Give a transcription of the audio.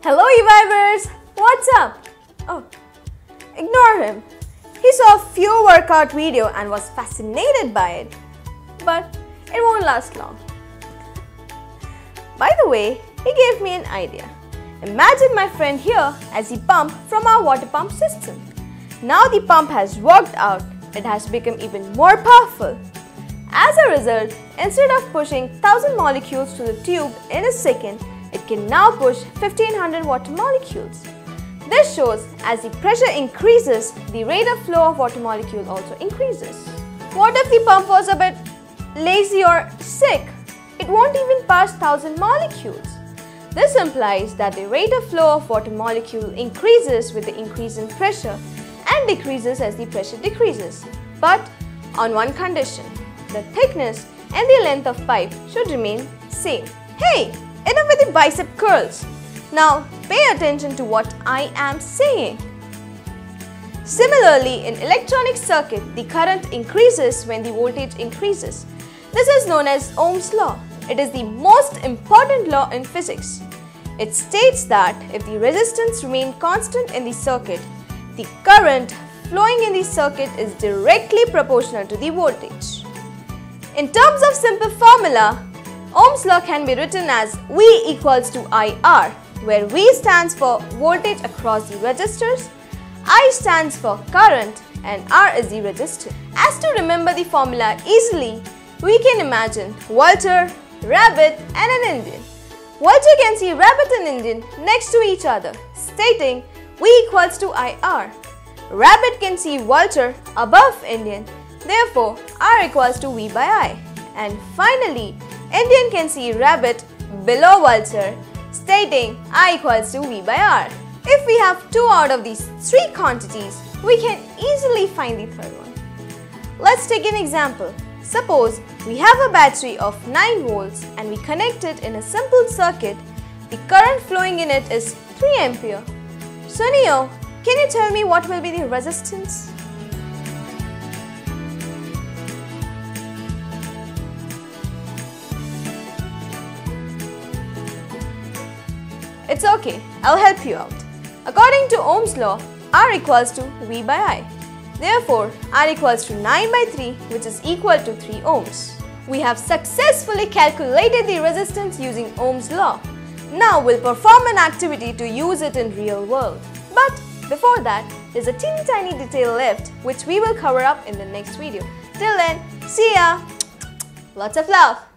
Hello revivers! What's up? Oh, ignore him. He saw a few workout video and was fascinated by it. But it won't last long. By the way, he gave me an idea. Imagine my friend here as he pumped from our water pump system. Now the pump has worked out. It has become even more powerful. As a result, instead of pushing 1000 molecules to the tube in a second, it can now push 1500 water molecules. This shows as the pressure increases, the rate of flow of water molecule also increases. What if the pump was a bit lazy or sick? It won't even pass 1000 molecules. This implies that the rate of flow of water molecule increases with the increase in pressure and decreases as the pressure decreases. But on one condition, the thickness and the length of pipe should remain same. Hey! Enough with the bicep curls. Now pay attention to what I am saying. Similarly, in electronic circuit, the current increases when the voltage increases. This is known as Ohm's law. It is the most important law in physics. It states that if the resistance remains constant in the circuit, the current flowing in the circuit is directly proportional to the voltage. In terms of simple formula, Ohm's law can be written as V equals to IR, where V stands for voltage across the resistors, I stands for current, and R is the resistor. As to remember the formula easily, we can imagine Walter, rabbit and an Indian. Walter can see rabbit and Indian next to each other, stating V equals to IR. Rabbit can see Walter above Indian, therefore R equals to V by I. And finally, Indian can see rabbit below Walter, stating I equals to V by R. If we have 2 out of these 3 quantities, we can easily find the third one. Let's take an example. Suppose we have a battery of 9 volts and we connect it in a simple circuit. The current flowing in it is 3 ampere. So Neo, can you tell me what will be the resistance? It's okay, I'll help you out. According to Ohm's law, R equals to V by I. Therefore, R equals to 9 by 3, which is equal to 3 ohms. We have successfully calculated the resistance using Ohm's law. Now we'll perform an activity to use it in real world. But before that, there's a teeny tiny detail left which we will cover up in the next video. Till then, see ya! Lots of love!